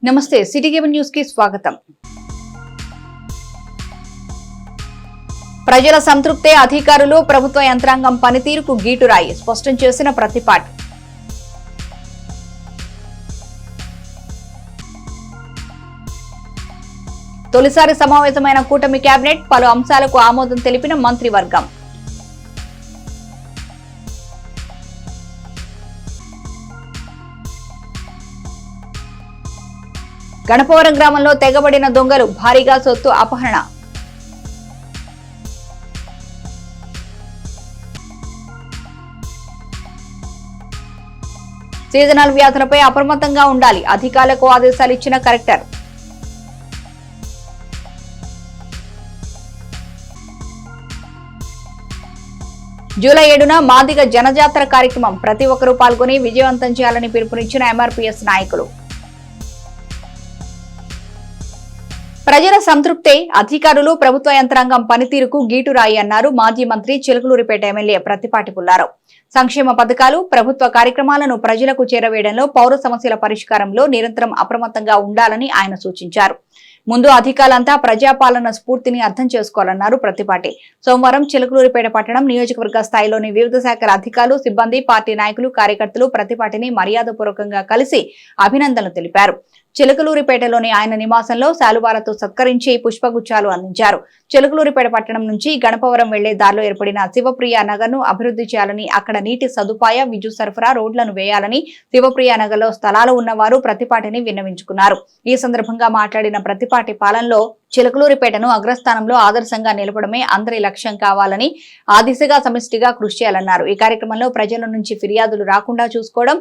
నమస్తే city cable news కి స్వాగతం. ప్రజల సంతృప్తే అధికారులు ప్రభుత్వ యంత్రాంగం పనితీరుకు గీటురాయి స్పష్టం చేసిన ప్రతిపాటి. తొలిసారి సమావేశమైన కూటమి కేబినెట్ పలు అంశాలకు ఆమోదం తెలిపిన మంత్రివర్గం. గణపవరం గ్రామంలో తెగబడిన దొంగలు భారీగా సొత్తు అపహరణ. సీజనల్ వ్యాధులపై అప్రమత్తంగా ఉండాలి అధికారులకు ఆదేశాలు ఇచ్చిన కలెక్టర్. జూలై 7న మాదిగ జనజాతర కార్యక్రమం ప్రతి ఒక్కరూ పాల్గొని విజయవంతం చేయాలని పిలుపునిచ్చిన ఎంఆర్పీఎస్ నాయకులు. ప్రజల సంతృప్తే అధికారులు ప్రభుత్వ యంత్రాంగం పనితీరుకు గీటురాయి అన్నారు మాజీ మంత్రి చిలకలూరిపేట ఎమ్మెల్యే ప్రత్తిపాటి పుల్లారావు. సంక్షేమ పథకాలు ప్రభుత్వ కార్యక్రమాలను ప్రజలకు చేరవేయడంలో పౌర సమస్యల పరిష్కారంలో నిరంతరం అప్రమత్తంగా ఉండాలని ఆయన సూచించారు. ముందు అధికారులంతా ప్రజాపాలన స్ఫూర్తిని అర్థం చేసుకోవాలన్నారు ప్రత్తిపాటి. సోమవారం చిలకలూరిపేట పట్టణం నియోజకవర్గ స్థాయిలోని వివిధ శాఖల అధికారులు సిబ్బంది పార్టీ నాయకులు కార్యకర్తలు ప్రత్తిపాటిని మర్యాదపూర్వకంగా కలిసి అభినందనలు తెలిపారు. చిలకలూరిపేటలోని ఆయన నివాసంలో శాలువాలతో సత్కరించి పుష్పగుచ్చాలు అందించారు. చిలకలూరిపేట పట్టణం నుంచి గణపవరం వెళ్లే దారిలో ఏర్పడిన శివప్రియ నగర్ ను అభివృద్ధి చేయాలని, అక్కడ నీటి సదుపాయ విద్యుత్ సరఫరా రోడ్లను వేయాలని శివప్రియ నగర్ లో స్థలాలు ఉన్నవారు ప్రత్తిపాటిని విన్నవించుకున్నారు. ఈ సందర్భంగా మాట్లాడిన ప్రత్తిపాటి పాలనలో చిలకలూరిపేటను అగ్రస్థానంలో ఆదర్శంగా నిలపడమే అందరి లక్ష్యం కావాలని, ఆ దిశగా సమిష్టిగా కృషి చేయాలన్నారు. ఈ కార్యక్రమంలో ప్రజల నుంచి ఫిర్యాదులు రాకుండా చూసుకోవడం,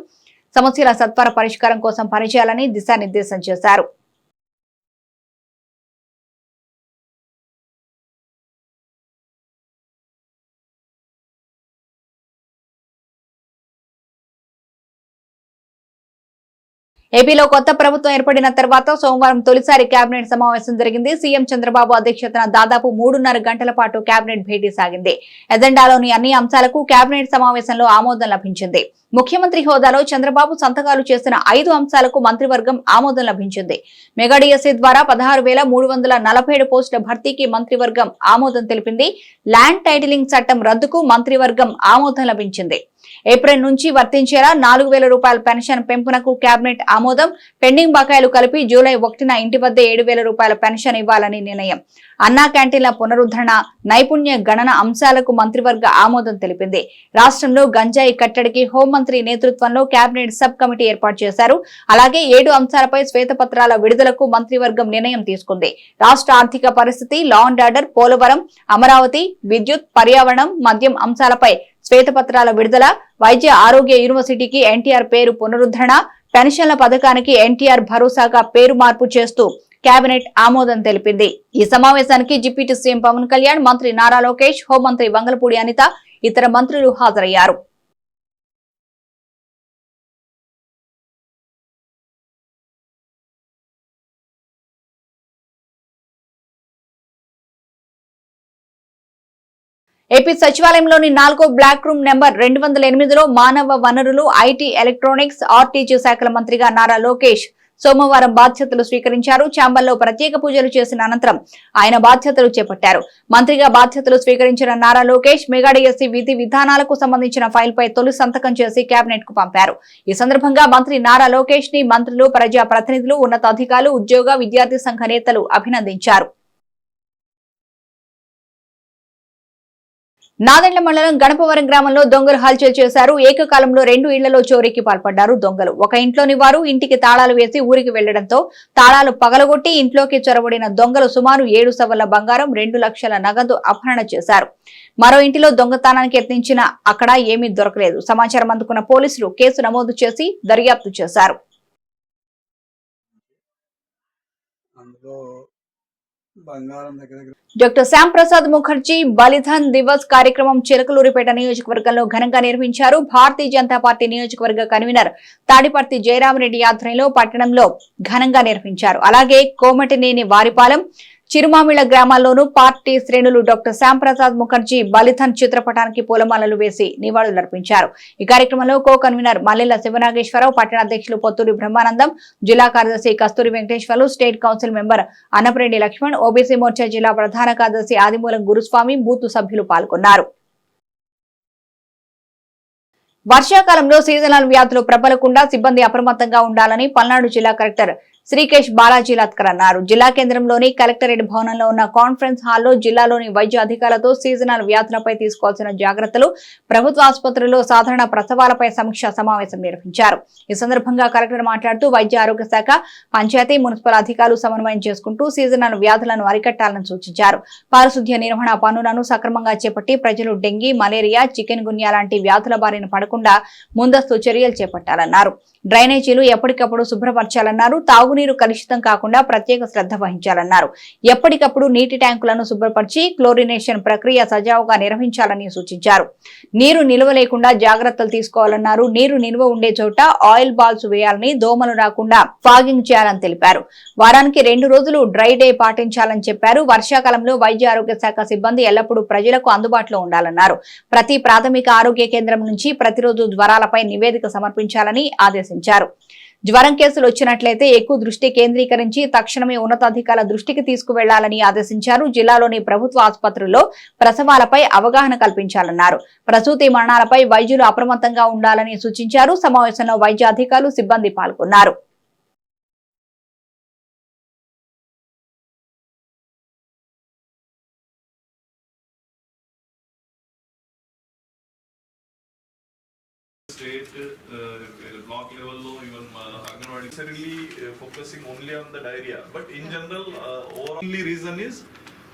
సమస్యల సత్వర పరిష్కారం కోసం పనిచేయాలని దిశానిర్దేశం చేశారు. ఏపీలో కొత్త ప్రభుత్వం ఏర్పడిన తర్వాత సోమవారం తొలిసారి కేబినెట్ సమావేశం జరిగింది. సీఎం చంద్రబాబు అధ్యక్షతన దాదాపు 3.5 గంటల పాటు కేబినెట్ భేటీ సాగింది. ఎజెండాలోని అన్ని అంశాలకు కేబినెట్ సమావేశంలో ఆమోదం లభించింది. ముఖ్యమంత్రి హోదాలో చంద్రబాబు సంతకాలు చేసిన 5 అంశాలకు మంత్రివర్గం ఆమోదం లభించింది. మెగా డిఎస్సీ ద్వారా 16,347 పోస్టుల భర్తీకి మంత్రివర్గం ఆమోదం తెలిపింది. ల్యాండ్ టైటిలింగ్ చట్టం రద్దుకు మంత్రివర్గం ఆమోదం లభించింది. ఏప్రిల్ నుంచి వర్తించేలా 4,000 రూపాయల పెన్షన్ పెంపునకు కేబినెట్ ఆమోదం. పెండింగ్ బకాయిలు కలిపి జూలై 1న ఇంటి వద్ద 7,000 రూపాయల పెన్షన్ ఇవ్వాలని నిర్ణయం. అన్నా క్యాంటీన్ల పునరుద్ధరణ, నైపుణ్య గణన అంశాలకు మంత్రివర్గ ఆమోదం తెలిపింది. రాష్ట్రంలో గంజాయి కట్టడికి హోంమంత్రి నేతృత్వంలో కేబినెట్ సబ్ కమిటీ ఏర్పాటు చేశారు. అలాగే 7 అంశాలపై శ్వేతపత్రాల విడుదలకు మంత్రివర్గం నిర్ణయం తీసుకుంది. రాష్ట్ర ఆర్థిక పరిస్థితి, law and order, Polavaram, Amaravati, విద్యుత్, పర్యావరణం, మద్యం అంశాలపై శ్వేతపత్రాల విడుదల, వైద్య ఆరోగ్య యూనివర్సిటీకి ఎన్టీఆర్ పేరు పునరుద్ధరణ, పెన్షన్ల పథకానికి ఎన్టీఆర్ భరోసాగా పేరు మార్పు చేస్తూ కేబినెట్ ఆమోదం తెలిపింది. ఈ సమావేశానికి డిప్యూటీ సీఎం పవన్ కళ్యాణ్, మంత్రి నారా లోకేష్, హోంమంత్రి వంగలపూడి అనిత, ఇతర మంత్రులు హాజరయ్యారు. ఏపీ సచివాలయంలోని 4వ బ్లాక్ రూమ్ నెంబర్ 208లో మానవ వనరులు, ఐటీ, ఎలక్ట్రానిక్స్, ఆర్టీజీ శాఖల మంత్రిగా నారా లోకేష్ సోమవారం బాధ్యతలు స్వీకరించారు. చాంబర్లో ప్రత్యేక పూజలు చేసిన అనంతరం ఆయన బాధ్యతలు చేపట్టారు. మంత్రిగా బాధ్యతలు స్వీకరించిన నారా లోకేష్ మెగా డిఎస్సీ విధి విధానాలకు సంబంధించిన ఫైల్ పై తొలి సంతకం చేసి కేబినెట్ కు పంపారు. ఈ సందర్భంగా మంత్రి నారా లోకేష్ ని మంత్రులు, ప్రజా ప్రతినిధులు, ఉన్నతాధికారులు, ఉద్యోగ విద్యార్థి సంఘ నేతలు అభినందించారు. నాదెండ్ల మండలం గణపవరం గ్రామంలో దొంగలు హల్చల్ చేశారు. ఏకకాలంలో 2 ఇళ్లలో చోరీకి పాల్పడ్డారు దొంగలు. ఒక ఇంట్లోని వారు ఇంటికి తాళాలు వేసి ఊరికి వెళ్లడంతో తాళాలు పగలగొట్టి ఇంట్లోకి చొరబడిన దొంగలు సుమారు 7 సవర్ల బంగారం, 2 లక్షల నగదు అపహరణ చేశారు. మరో ఇంటిలో దొంగతనానికి యత్నించిన అక్కడ ఏమీ దొరకలేదు. సమాచారం అందుకున్న పోలీసులు కేసు నమోదు చేసి దర్యాప్తు చేశారు. డాక్టర్ శ్యామ్ ప్రసాద్ ముఖర్జీ బలిదాన్ దివస్ కార్యక్రమం చిలకలూరిపేట నియోజకవర్గంలో ఘనంగా నిర్వహించారు. భారతీయ జనతా పార్టీ నియోజకవర్గ కన్వీనర్ తాడిపర్తి జయరామరెడ్డి ఆధ్వర్యంలో పట్టణంలో ఘనంగా నిర్వహించారు. అలాగే కోమటినేని వారిపాలెం, చిరుమామిళ్ల గ్రామాల్లోనూ పార్టీ శ్రేణులు డాక్టర్ శ్యాంప్రసాద్ ముఖర్జీ బలిదాన్ చిత్రపటానికి పూలమాలలు వేసి నివాళులర్పించారు. ఈ కార్యక్రమంలో కో కన్వీనర్ మల్లెల శివనాగేశ్వరరావు, పట్టణ అధ్యక్షులు పొత్తూరి బ్రహ్మానందం, జిల్లా కార్యదర్శి Kasturi Venkateswarlu, state council member Annapareddy Lakshman, OBC Morcha జిల్లా ప్రధాన కార్యదర్శి ఆదిమూలం గురుస్వామి, బూత్ సభ్యులు పాల్గొన్నారు. వర్షాకాలంలో సీజనల్ వ్యాధులు ప్రబలకుండా సిబ్బంది అప్రమత్తంగా ఉండాలని పల్నాడు జిల్లా కలెక్టర్ శ్రీకేష్ బాలాజీ లత్కర్ అన్నారు. జిల్లా కేంద్రంలోని కలెక్టరేట్ భవనంలో ఉన్న కాన్ఫరెన్స్ హాల్లో జిల్లాలోని వైద్య అధికారులతో సీజనల్ వ్యాధులపై తీసుకోవాల్సిన జాగ్రత్తలు, ప్రభుత్వ ఆసుపత్రుల్లో సాధారణ ప్రసవాలపై సమీక్షా సమావేశం నిర్వహించారు. ఈ సందర్భంగా కలెక్టర్ మాట్లాడుతూ వైద్య ఆరోగ్య శాఖ, పంచాయతీ, మున్సిపల్ అధికారులు సమన్వయం చేసుకుంటూ సీజనల్ వ్యాధులను అరికట్టాలని సూచించారు. పారిశుద్ధ్య నిర్వహణ పనులను సక్రమంగా చేపట్టి ప్రజలు డెంగీ, మలేరియా, చికెన్ గున్యా లాంటి వ్యాధుల బారిన పడకుండా ముందస్తు చర్యలు చేపట్టాలన్నారు. డ్రైనేజీలు ఎప్పటికప్పుడు శుభ్రపరచాలన్నారు. తాగునీరు కలుషితం కాకుండా ప్రత్యేక శ్రద్ధ వహించాలన్నారు. ఎప్పటికప్పుడు నీటి ట్యాంకులను శుభ్రపరిచి క్లోరినేషన్ ప్రక్రియ సజావుగా నిర్వహించాలని సూచించారు. నీరు నిల్వ లేకుండా జాగ్రత్తలు తీసుకోవాలన్నారు. నీరు నిల్వ ఉండే చోట ఆయిల్ బాల్స్ వేయాలని, దోమలు రాకుండా ఫాగింగ్ చేయాలని తెలిపారు. వారానికి 2 రోజులు డ్రై డే పాటించాలని చెప్పారు. వర్షాకాలంలో వైద్య ఆరోగ్య శాఖ సిబ్బంది ఎల్లప్పుడూ ప్రజలకు అందుబాటులో ఉండాలన్నారు. ప్రతి ప్రాథమిక ఆరోగ్య కేంద్రం నుంచి ప్రతిరోజు జ్వరాలపై నివేదిక సమర్పించాలని ఆదేశించారు. జ్వరం కేసులు వచ్చినట్లయితే ఎక్కువ దృష్టి కేంద్రీకరించి తక్షణమే ఉన్నతాధికారుల దృష్టికి తీసుకువెళ్లాలని ఆదేశించారు. జిల్లాలోని ప్రభుత్వ ఆసుపత్రుల్లో ప్రసవాలపై అవగాహన కల్పించాలన్నారు. ప్రసూతి మరణాలపై వైద్యులు అప్రమత్తంగా ఉండాలని సూచించారు. సమావేశంలో వైద్య అధికారులు, సిబ్బంది పాల్గొన్నారు. State block level low, even Anganwadi necessarily focusing only on the diarrhea, but in general only reason is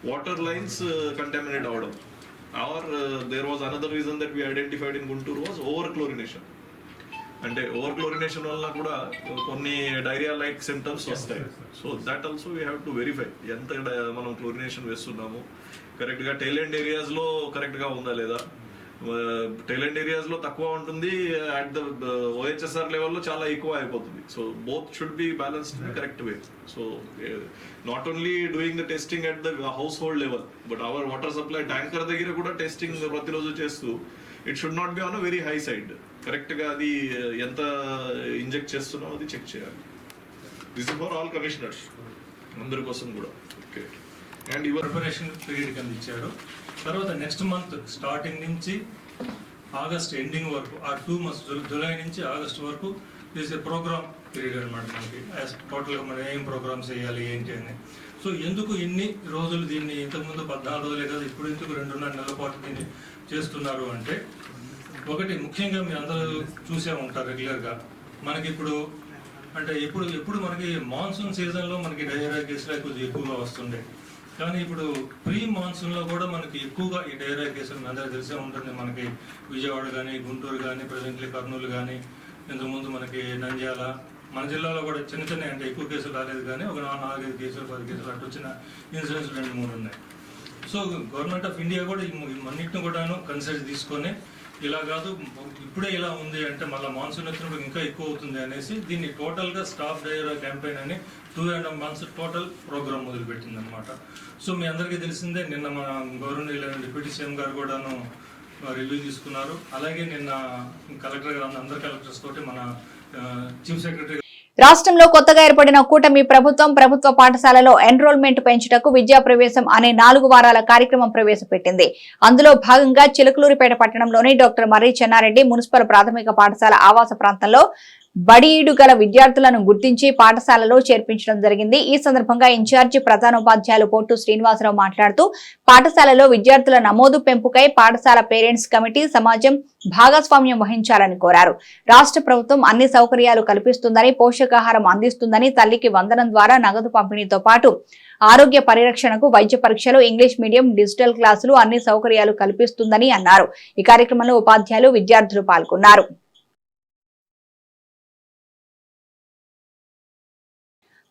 water lines contaminated avadam, or there was another reason that we identified in Guntur was over chlorination. అంటే over chlorination వల్ల కూడా కొన్ని diarrhoea like symptoms వస్తాయి. So that also we have to verify ఎంత మనం chlorination వేస్తున్నాము, కరెక్ట్గా tail end ఏరియాస్లో కరెక్ట్గా ఉందా లేదా. టైలెండ్ ఏరియాస్ లో తక్కువ ఉంటుంది, అట్ ద ఓహెచ్ఎస్ఆర్ లెవెల్లో చాలా ఎక్కువ అయిపోతుంది. So both should be balanced in correct way. So not only doing the testing at the house hold level, but our water supply tanker దగ్గర కూడా టెస్టింగ్ ప్రతిరోజు చేస్తూ it should not be on a very high side. Correct గా అది ఎంత inject చేస్తున్నామో అది check చేయాలి. This is for all commissioners, అందరి కోసం కూడా. Okay, and your preparation period కింద ఇచ్చారు. తర్వాత నెక్స్ట్ మంత్ స్టార్టింగ్ నుంచి ఆగస్ట్ ఎండింగ్ వరకు, ఆ 2 months జూలై నుంచి ఆగస్ట్ వరకు దిస్ ఏ ప్రోగ్రామ్ పీరియడ్ అనమాట. మనకి టోటల్గా మనం ఏం ప్రోగ్రామ్స్ చేయాలి ఏంటి అని. సో ఎందుకు ఇన్ని రోజులు దీన్ని, ఇంతకుముందు 14 రోజులే కదా, ఇప్పుడు ఎందుకు 2.5 నెలల పాటు దీన్ని చేస్తున్నారు అంటే, ఒకటి ముఖ్యంగా మీరు అందరూ చూసే ఉంటారు రెగ్యులర్గా, మనకి ఇప్పుడు అంటే ఎప్పుడు మనకి మాన్సూన్ సీజన్లో మనకి డయేరియా కేసులు కొద్దిగా ఎక్కువగా వస్తుండే. కానీ ఇప్పుడు ప్రీ మాన్సూన్లో కూడా మనకి ఎక్కువగా ఈ డయేరియా కేసులు మీ అందరికీ తెలిసే ఉంటుంది. మనకి విజయవాడ కానీ, గుంటూరు కానీ, ప్రజెంట్లీ కర్నూలు కానీ, ఇంతకుముందు మనకి నంద్యాల, మన జిల్లాలో కూడా చిన్న అంటే ఎక్కువ కేసులు రాలేదు కానీ ఒక 4-5 కేసులు 10 కేసులు అటు వచ్చిన ఇన్సిడెంట్స్ 2-3 ఉన్నాయి. సో గవర్నమెంట్ ఆఫ్ ఇండియా కూడా అన్నింటిని కూడాను కన్సిడర్ తీసుకొని, ఇలా కాదు ఇప్పుడే ఇలా ఉంది అంటే మళ్ళీ మాన్సూన్ వచ్చినప్పుడు ఇంకా ఎక్కువ అవుతుంది అనేసి దీన్ని టోటల్గా స్టాప్ డయేరియా క్యాంపెయిన్ అని 2.5 months టోటల్ ప్రోగ్రామ్ మొదలుపెట్టింది అనమాట. సో మీ అందరికీ తెలిసిందే, నిన్న మన గవర్నర్ డిప్యూటీ సీఎం గారు కూడాను రివ్యూ తీసుకున్నారు. అలాగే నిన్న కలెక్టర్ గారు, అందరు కలెక్టర్స్ తోటి మన చీఫ్ సెక్రటరీ. రాష్ట్రంలో కొత్తగా ఏర్పడిన కూటమి ప్రభుత్వ పాఠశాలలో ఎన్రోల్మెంట్ పెంచుటకు విద్యా ప్రవేశం అనే 4 వారాల కార్యక్రమం ప్రవేశపెట్టింది. అందులో భాగంగా చిలకలూరిపేట పట్టణంలోని డాక్టర్ మర్రి చెన్నారెడ్డి మున్సిపల్ ప్రాథమిక పాఠశాల ఆవాస ప్రాంతంలో బడిఈడు గల విద్యార్థులను గుర్తించి పాఠశాలలో చేర్పించడం జరిగింది. ఈ సందర్భంగా ఇన్ఛార్జి ప్రధానోపాధ్యాయులు పొట్టు శ్రీనివాసరావు మాట్లాడుతూ, పాఠశాలలో విద్యార్థుల నమోదు పెంపుకై పాఠశాల పేరెంట్స్ కమిటీ, సమాజం భాగస్వామ్యం వహించాలని కోరారు. రాష్ట్ర ప్రభుత్వం అన్ని సౌకర్యాలు కల్పిస్తుందని, పోషకాహారం అందిస్తుందని, తల్లికి వందనం ద్వారా నగదు పంపిణీతో పాటు ఆరోగ్య పరిరక్షణకు వైద్య పరీక్షలు, ఇంగ్లీష్ మీడియం, డిజిటల్ క్లాసులు అన్ని సౌకర్యాలు కల్పిస్తుందని అన్నారు. ఈ కార్యక్రమంలో ఉపాధ్యాయులు, విద్యార్థులు పాల్గొన్నారు.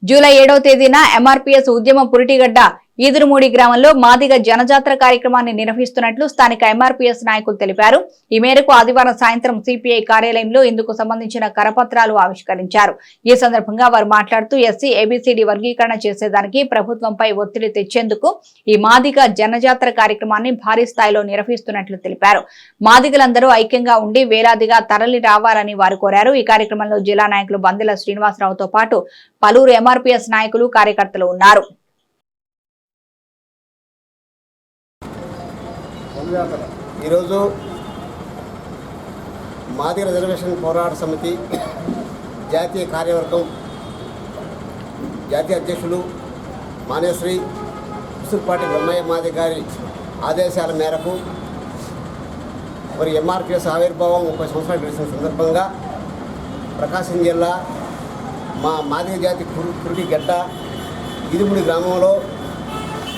జూలై 7వ తేదీన ఎంఆర్పీఎస్ ఉద్యమ పురిటిగడ్డ ఈదురుమూడి గ్రామంలో మాదిగ జనజాతర కార్యక్రమాన్ని నిర్వహిస్తున్నట్లు స్థానిక ఎంఆర్పీఎస్ నాయకులు తెలిపారు. ఈ మేరకు ఆదివారం సాయంత్రం సిపిఐ కార్యాలయంలో ఇందుకు సంబంధించిన కరపత్రాలు ఆవిష్కరించారు. ఈ సందర్భంగా వారు మాట్లాడుతూ ఎస్సీ ఏబీసీడీ వర్గీకరణ చేసేదానికి ప్రభుత్వంపై ఒత్తిడి తెచ్చేందుకు ఈ మాదిగ జనజాతర కార్యక్రమాన్ని భారీ స్థాయిలో నిర్వహిస్తున్నట్లు తెలిపారు. మాదిగలందరూ ఐక్యంగా ఉండి వేలాదిగా తరలి రావాలని వారు కోరారు. ఈ కార్యక్రమంలో జిల్లా నాయకులు బందెల శ్రీనివాసరావుతో పాటు పలువురు ఎంఆర్పీఎస్ నాయకులు కార్యకర్తలు ఉన్నారు. ఈరోజు మాదిగ రిజర్వేషన్ పోరాట సమితి జాతీయ కార్యవర్గం జాతీయ అధ్యక్షులు మానేశ్రీ ఉసురుపాటి బ్రహ్మయ్య మాది గారి ఆదేశాల మేరకు మరి ఎంఆర్పీఎస్ ఆవిర్భావం 30 సంవత్సరాలు గడిచిన సందర్భంగా ప్రకాశం జిల్లా మా మాదిగ జాతి కురికి గడ్డ ఈదుముడి గ్రామంలో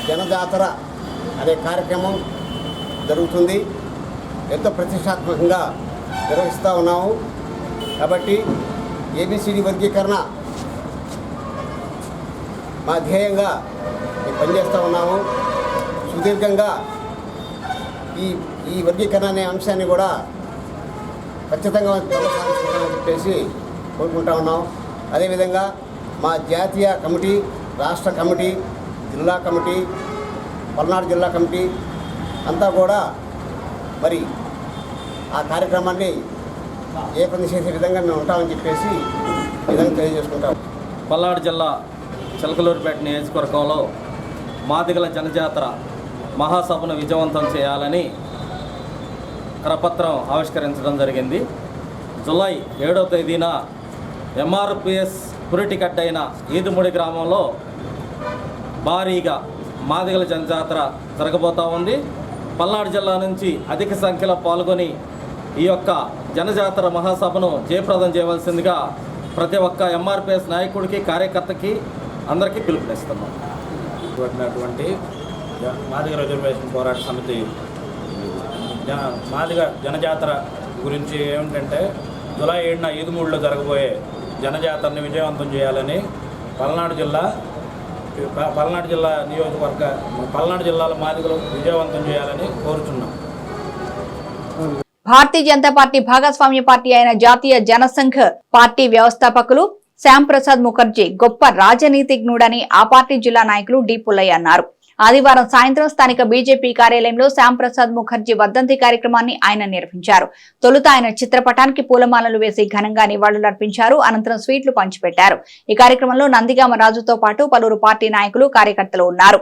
జనజాతర అనే కార్యక్రమం జరుగుతుంది. ఎంతో ప్రతిష్టాత్మకంగా నిర్వహిస్తూ ఉన్నాము. కాబట్టి ఏబిసిడి వర్గీకరణ మా ధ్యేయంగా పనిచేస్తూ ఉన్నాము. సుదీర్ఘంగా ఈ వర్గీకరణ అనే అంశాన్ని కూడా ఖచ్చితంగా కొనసాగించుకుంటామని చెప్పేసి కోరుకుంటా ఉన్నాం. అదేవిధంగా మా జాతీయ కమిటీ, రాష్ట్ర కమిటీ, జిల్లా కమిటీ, పల్నాడు జిల్లా కమిటీ అంతా కూడా మరి ఆ కార్యక్రమాన్ని ఏ పని చేసే విధంగా మేము ఉంటామని చెప్పేసి విధంగా తెలియజేసుకుంటాం. పల్నాడు జిల్లా చిలకలూరుపేట నియోజకవర్గంలో మాదిగల జనజాతర మహాసభను విజయవంతం చేయాలని కరపత్రం ఆవిష్కరించడం జరిగింది. జూలై 7వ తేదీన ఎంఆర్పిఎస్ పురిటికట్ట అయిన ఈదుముడి గ్రామంలో భారీగా మాదిగల జనజాతర జరగబోతూ ఉంది. పల్నాడు జిల్లా నుంచి అధిక సంఖ్యలో పాల్గొని ఈ యొక్క జనజాతర మహాసభను జయప్రదం చేయవలసిందిగా ప్రతి ఒక్క ఎంఆర్పిఎస్ నాయకుడికి, కార్యకర్తకి అందరికీ పిలుపునిస్తున్నాం. మాదిగ రిజర్వేషన్ పోరాట సమితి మాదిగ జనజాతర గురించి ఏమిటంటే జూలై 7న ఈదుమూడిలో జరగబోయే జనజాతరని విజయవంతం చేయాలని పల్నాడు జిల్లాలో మాదిగలు విజయవంతం చేయాలని కోరుచున్నాం. భారతీయ జనతా పార్టీ భాగస్వామ్య పార్టీ అయిన జాతీయ జనసంఘ్ పార్టీ వ్యవస్థాపకులు శ్యామ్ ప్రసాద్ ముఖర్జీ గొప్ప రాజనీతిజ్ఞుడని ఆ పార్టీ జిల్లా నాయకులు డి పుల్లయ్య అన్నారు. ఆదివారం సాయంత్రం స్థానిక బీజేపీ కార్యాలయంలో శ్యామ్ ప్రసాద్ ముఖర్జీ వర్ధంతి కార్యక్రమాన్ని ఆయన నిర్వహించారు. తొలుత ఆయన చిత్రపటానికి పూలమాలలు వేసి ఘనంగా నివాళులర్పించారు. అనంతరం స్వీట్లు పంచిపెట్టారు. ఈ కార్యక్రమంలో నందిగామ రాజుతో పాటు పలువురు పార్టీ నాయకులు, కార్యకర్తలు ఉన్నారు.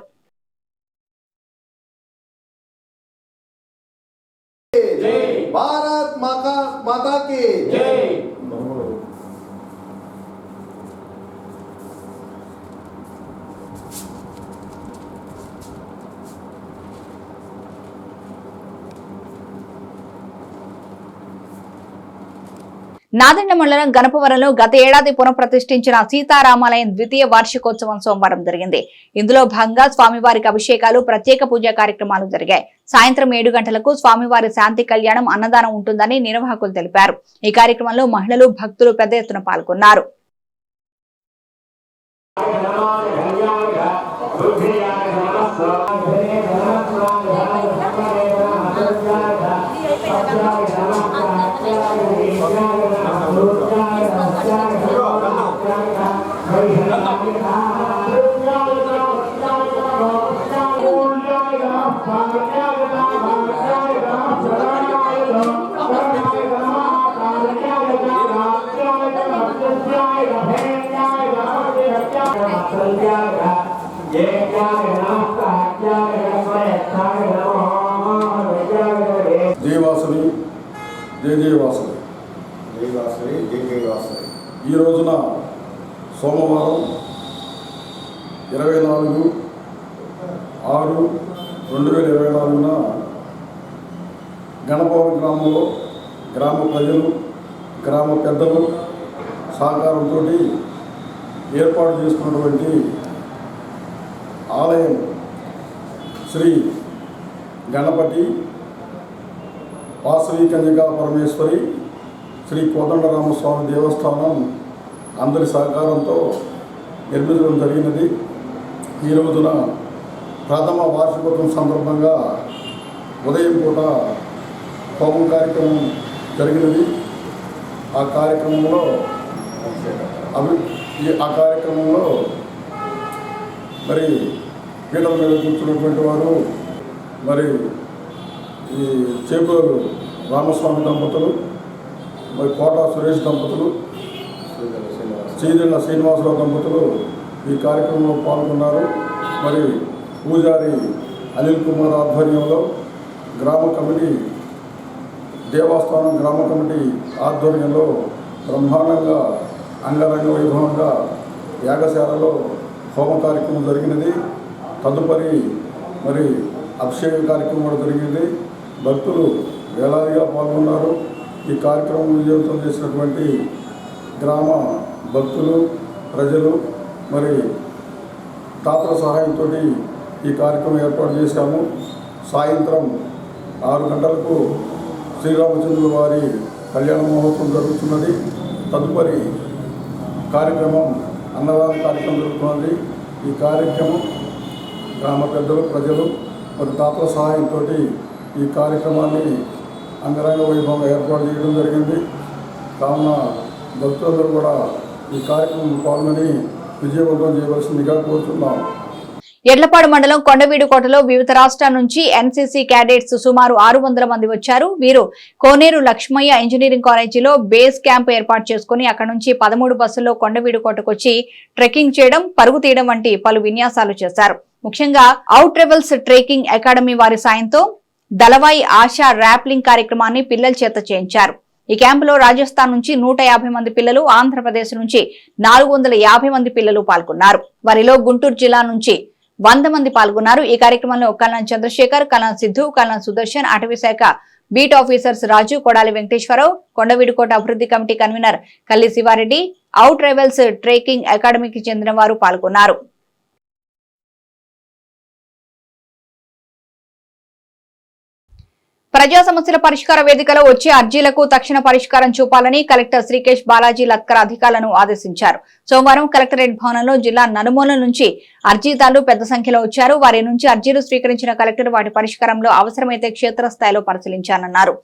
భారత్ మాతా కీ జై. నాదెండ్ల మండలం గణపవరంలో గత ఏడాది పునఃప్రతిష్ఠించిన సీతారామాలయం ద్వితీయ వార్షికోత్సవం సోమవారం జరిగింది. ఇందులో భాగంగా స్వామివారికి అభిషేకాలు, ప్రత్యేక పూజా కార్యక్రమాలు జరిగాయి. సాయంత్రం 7 గంటలకు స్వామివారి శాంతి కళ్యాణం, అన్నదానం ఉంటుందని నిర్వాహకులు తెలిపారు. ఈ కార్యక్రమంలో మహిళలు, భక్తులు పెద్ద ఎత్తున పాల్గొన్నారు. జయవాసవి జయ జయవాసవి జయవాసవి జయ జయవాసవి. ఈ రోజున సోమవారం 24/6/2024న గణపవరం గ్రామంలో గ్రామ ప్రజలు, గ్రామ పెద్దలు సహకారంతో ఏర్పాటు చేసుకున్నటువంటి ఆలయం శ్రీ గణపతి వాసవి కన్యకా పరమేశ్వరి శ్రీ కోదండరామస్వామి దేవస్థానం అందరి సహకారంతో నిర్మించడం జరిగినది. ఈ రోజున ప్రథమ వార్షికోత్సవం సందర్భంగా ఉదయం పూట హోమం కార్యక్రమం జరిగినది. ఆ కార్యక్రమంలో మరి పీఠల మీద కూర్చున్నటువంటి వారు మరి ఈ చేపూరు రామస్వామి దంపతులు, మరి కోట సురేష్ దంపతులు, శ్రీదిళ్ళ శ్రీనివాసరావు దంపతులు ఈ కార్యక్రమంలో పాల్గొన్నారు. మరి పూజారి అనిల్ కుమార్ ఆధ్వర్యంలో గ్రామ కమిటీ, దేవస్థానం గ్రామ కమిటీ ఆధ్వర్యంలో బ్రహ్మాండంగా అంగరంగ వైభవంగా యాగశాలలో హోమ కార్యక్రమం జరిగినది. తదుపరి మరి అభిషేక కార్యక్రమం కూడా జరిగింది. భక్తులు వేలాదిగా పాల్గొన్నారు. ఈ కార్యక్రమం విజయవంతం చేసినటువంటి గ్రామ భక్తులు, ప్రజలు, మరి తాతల సహాయంతో ఈ కార్యక్రమం ఏర్పాటు చేశాము. సాయంత్రం 6 గంటలకు శ్రీరామచంద్రుల వారి కళ్యాణ మహోత్సవం జరుగుతున్నది. తదుపరి కార్యక్రమం అన్నదాన కార్యక్రమం జరుగుతున్నది. ఈ కార్యక్రమం గ్రామ పెద్దలు, ప్రజలు, మరి తాతల సహాయంతో ఈ కార్యక్రమాన్ని అంగరంగ వైభవంగా ఏర్పాటు చేయడం జరిగింది. కావున భక్తులందరూ కూడా ఈ కార్యక్రమం పాల్గొని విజయవంతం చేయవలసిందిగా కోరుతున్నాం. ఎడ్లపాడు మండలం కొండవీడుకోటలో వివిధ రాష్ట్రాల నుంచి ఎన్సీసీ క్యాడెట్స్ సుమారు 600 మంది వచ్చారు. వీరు కోనేరు లక్ష్మయ్య ఇంజనీరింగ్ కాలేజీలో బేస్ క్యాంప్ ఏర్పాటు చేసుకుని అక్కడ నుంచి 13 బస్సుల్లో కొండవీడుకోటకు వచ్చి ట్రెక్కింగ్ చేయడం, పరుగు తీయడం వంటి పలు విన్యాసాలు చేశారు. ముఖ్యంగా అవుట్ రెబల్స్ ట్రెక్కింగ్ అకాడమీ వారి సాయంతో దళవాయి ఆశా ర్యాప్లింగ్ కార్యక్రమాన్ని పిల్లల చేత చేయించారు. ఈ క్యాంపులో రాజస్థాన్ నుంచి 150 మంది పిల్లలు, ఆంధ్రప్రదేశ్ నుంచి 450 మంది పిల్లలు పాల్గొన్నారు. వారిలో గుంటూరు జిల్లా నుంచి 100 మంది పాల్గొన్నారు. ఈ కార్యక్రమంలో colonel Chandrasekhar, colonel Siddhu, colonel Sudarshan, అటవీ శాఖ బీట్ ఆఫీసర్స్ రాజు, కొడాలి వెంకటేశ్వరరావు, కొండవీడుకోట అభివృద్ధి committee convenor Kalli Sivareddy, out rebels trekking అకాడమీకి చెందిన వారు పాల్గొన్నారు. ప్రజా సమస్యల పరిష్కార వేదికలో వచ్చే అర్జీలకు తక్షణ పరిష్కారం చూపాలని కలెక్టర్ శ్రీకేష్ బాలాజీ లత్కర్ అధికారులను ఆదేశించారు. సోమవారం కలెక్టరేట్ భవనంలో జిల్లా నలుమూలల నుంచి అర్జీదారులు పెద్ద సంఖ్యలో వచ్చారు. వారి నుంచి అర్జీలు స్వీకరించిన కలెక్టర్ వాటి పరిష్కారంలో అవసరమైతే క్షేత్రస్థాయిలో పరిశీలించాలన్నారు.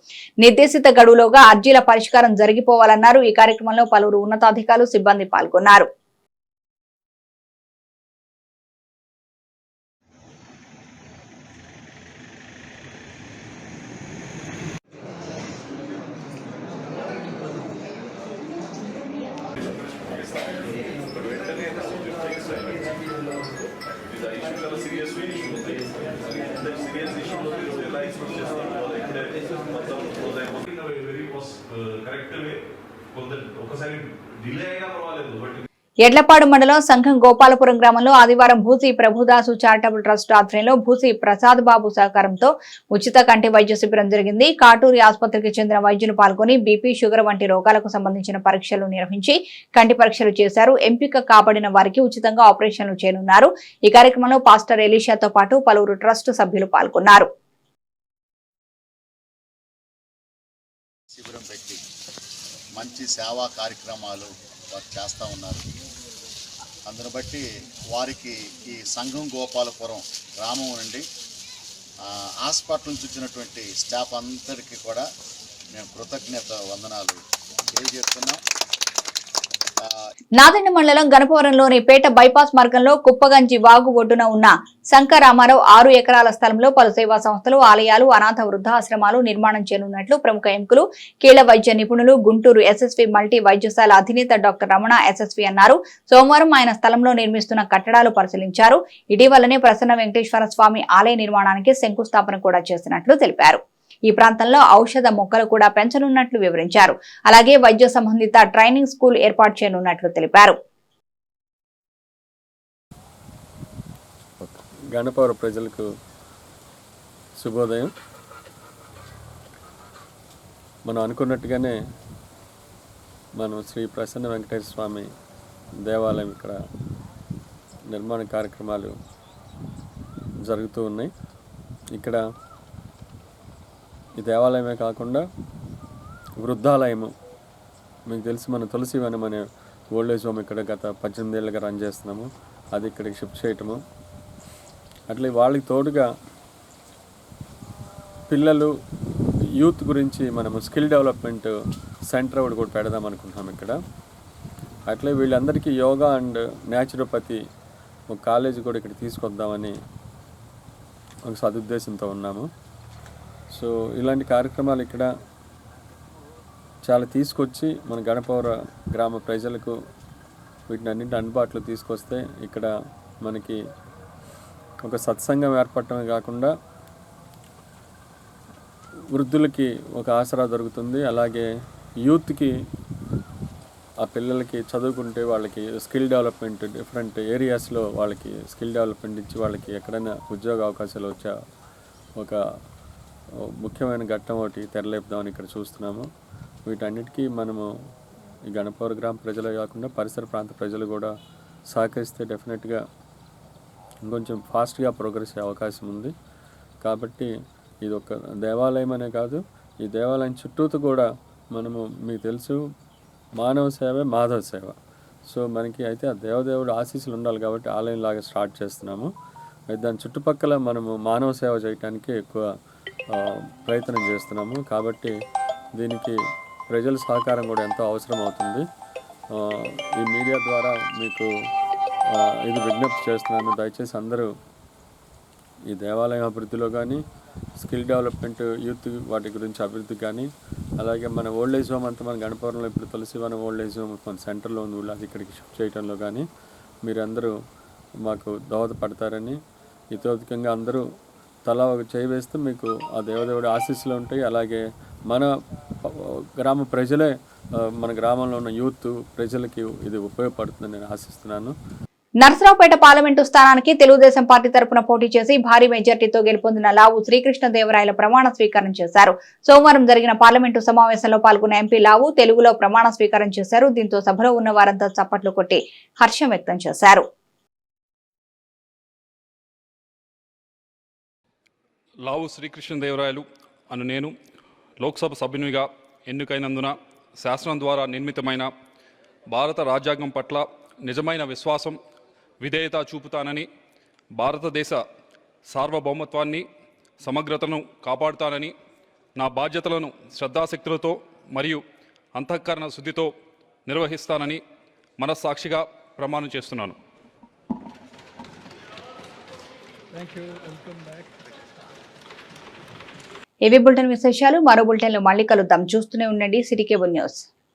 నిర్దేశిత గడువులోగా అర్జీల పరిష్కారం జరిగిపోవాలన్నారు. ఈ కార్యక్రమంలో పలువురు ఉన్నతాధికారులు, సిబ్బంది పాల్గొన్నారు. ఎడ్లపాడు మండలం సంఘం గోపాలపురం గ్రామంలో ఆదివారం భూసి ప్రభుదాసు చారిటబుల్ ట్రస్ట్ ఆధ్వర్యంలో భూసి ప్రసాద్ బాబు సహకారంతో ఉచిత కంటి వైద్య శిబిరం జరిగింది. కాటూరి ఆసుపత్రికి చెందిన వైద్యులు పాల్గొని బీపీ, షుగర్ వంటి రోగాలకు సంబంధించిన పరీక్షలు నిర్వహించి కంటి పరీక్షలు చేశారు. ఎంపిక కాబడిన వారికి ఉచితంగా ఆపరేషన్లు చేయనున్నారు. ఈ కార్యక్రమంలో పాస్టర్ ఎలీషాతో పాటు పలువురు ట్రస్ట్ సభ్యులు పాల్గొన్నారు. శిబిరం పెట్టి మంచి సేవా కార్యక్రమాలు వారు చేస్తూ ఉన్నారు. అందును బట్టి వారికి ఈ సంఘం గోపాలపురం గ్రామం నుండి హాస్పిటల్ నుంచి వచ్చినటువంటి స్టాఫ్ అందరికీ కూడా మేము కృతజ్ఞత వందనాలు తెలియజేస్తున్నాం. నాదెండ మండలం గణపవరంలోని పేట బైపాస్ మార్గంలో కుప్పగంజి వాగు ఒడ్డున ఉన్న శంకరామారావు 6 ఎకరాల స్థలంలో పలు సేవా సంస్థలు, ఆలయాలు, అనాథ వృద్ధాశ్రమాలు నిర్మాణం చేయనున్నట్లు ప్రముఖ ఎంకులు, కీళ్ల వైద్య నిపుణులు, గుంటూరు ఎస్ఎస్వి మల్టీ వైద్యశాల అధినేత డాక్టర్ రమణ ఎస్ఎస్వి అన్నారు. సోమవారం ఆయన స్థలంలో నిర్మిస్తున్న కట్టడాలు పరిశీలించారు. ఇటీవలనే ప్రసన్న వెంకటేశ్వర స్వామి ఆలయ నిర్మాణానికి శంకుస్థాపన కూడా చేసినట్లు తెలిపారు. ఈ ప్రాంతంలో ఔషధ మొక్కలు కూడా పెంచనున్నట్లు వివరించారు. అలాగే వైద్య సంబంధిత ట్రైనింగ్ స్కూల్ ఏర్పాటు చేయనున్నట్లు తెలిపారు. గణపవరం ప్రజలకు శుభోదయం. మనం అనుకున్నట్టుగానే మనం శ్రీ ప్రసన్న వెంకటేశ్వర స్వామి దేవాలయం ఇక్కడ నిర్మాణ కార్యక్రమాలు జరుగుతూ ఉన్నాయి. ఇక్కడ ఈ దేవాలయమే కాకుండా వృద్ధాలయము, మీకు తెలిసి మన తులసివనం అనే ఓల్డేజ్ హోమ్ ఇక్కడ గత 18 ఏళ్ళుగా రన్ చేస్తున్నాము. అది ఇక్కడికి షిఫ్ట్ చేయటము, అట్లే వాళ్ళకి తోడుగా పిల్లలు యూత్ గురించి మనము స్కిల్ డెవలప్మెంట్ సెంటర్ ఒకటి కూడా పెడదాం అనుకుంటున్నాం ఇక్కడ. అట్లే వీళ్ళందరికీ యోగా అండ్ న్యాచురోపతి ఒక కాలేజీ కూడా ఇక్కడ తీసుకొద్దామని ఒక సదుద్దేశంతో ఉన్నాము. సో ఇలాంటి కార్యక్రమాలు ఇక్కడ చాలా తీసుకొచ్చి మన గణపవర గ్రామ ప్రజలకు వీటిని అన్నింటి అందుబాటులో తీసుకొస్తే ఇక్కడ మనకి ఒక సత్సంగం ఏర్పడటమే కాకుండా వృద్ధులకి ఒక ఆసరా దొరుకుతుంది. అలాగే యూత్కి ఆ పిల్లలకి చదువుకుంటే వాళ్ళకి స్కిల్ డెవలప్మెంట్ డిఫరెంట్ ఏరియాస్లో వాళ్ళకి స్కిల్ డెవలప్మెంట్ ఇచ్చి వాళ్ళకి ఎక్కడైనా ఉద్యోగ అవకాశాలు వచ్చే ఒక ముఖ్యమైన ఘట్టం ఒకటి తెరలేపుదామని ఇక్కడ చూస్తున్నాము. వీటన్నిటికీ మనము ఈ గణపవరం గ్రామ ప్రజలే కాకుండా పరిసర ప్రాంత ప్రజలు కూడా సహకరిస్తే డెఫినెట్గా ఇంకొంచెం ఫాస్ట్గా ప్రోగ్రెస్ అయ్యే అవకాశం ఉంది. కాబట్టి ఇది ఒక దేవాలయం అనే కాదు, ఈ దేవాలయం చుట్టూతో కూడా మనము మీకు తెలుసు మానవ సేవే మాధవ సేవ. సో మనకి అయితే ఆ దేవదేవుడు ఆశీస్సులు ఉండాలి కాబట్టి ఆలయం లాగా స్టార్ట్ చేస్తున్నాము. అయితే దాని చుట్టుపక్కల మనము మానవ సేవ చేయడానికి ఎక్కువ ప్రయత్నం చేస్తున్నాము. కాబట్టి దీనికి ప్రజల సహకారం కూడా ఎంతో అవసరం అవుతుంది. ఈ మీడియా ద్వారా మీకు ఇది విజ్ఞప్తి చేస్తున్నాను. దయచేసి అందరూ ఈ దేవాలయం అభివృద్ధిలో కానీ స్కిల్ డెవలప్మెంట్ యూత్ వాటి గురించి అభివృద్ధి కానీ అలాగే మన ఓల్డ్ ఏజ్ హోమ్ అంతా మన గణపవరంలో ఇప్పుడు తులసివనం ఓల్డ్ ఏజ్ హోమ్ మన సెంటర్లో ఉంది, అది ఇక్కడికి షిఫ్ట్ చేయడంలో కానీ మీరందరూ మాకు దోహదపడతారని ఇతోధికంగా అందరూ తలా ఒక చేయి వేస్తే మీకు ఆ దేవదేవుడి ఆశీస్సులు ఉంటాయి. అలాగే మన గ్రామ ప్రజలే మన గ్రామంలో ఉన్న యూత్ ప్రజలకి ఇది ఉపయోగపడుతుందని నేను ఆశిస్తున్నాను. నర్సరావుపేట పార్లమెంటు స్థానానికి తెలుగుదేశం పార్టీ తరపున పోటీ చేసి భారీ మెజార్టీతో గెలుపొందిన లావు శ్రీకృష్ణదేవరాయల ప్రమాణ స్వీకారం చేశారు. సోమవారం జరిగిన పార్లమెంటు సమావేశంలో పాల్గొన్న ఎంపీ లావు తెలుగులో ప్రమాణ స్వీకారం చేశారు. దీంతో సభలో ఉన్న వారంతా చప్పట్లు కొట్టి హర్షం వ్యక్తం చేశారు. లావు శ్రీకృష్ణదేవరాయలు అను నేను లోక్సభ సభ్యునిగా ఎన్నికైనందున శాసనం ద్వారా నిర్మితమైన భారత రాజ్యాంగం పట్ల నిజమైన విశ్వాసం విధేయత చూపుతానని, భారతదేశ సార్వభౌమత్వాన్ని సమగ్రతను కాపాడుతానని, నా బాధ్యతలను శ్రద్ధాశక్తులతో మరియు అంతఃకరణ శుద్ధితో నిర్వహిస్తానని మనస్సాక్షిగా ప్రమాణం చేస్తున్నాను. ఏవీ బులెటిన్ విశేషాలు మరో బులెటిన్లో మళ్ళీ కలుద్దాం. చూస్తూనే ఉండండి సిటీ కేబుల్ న్యూస్.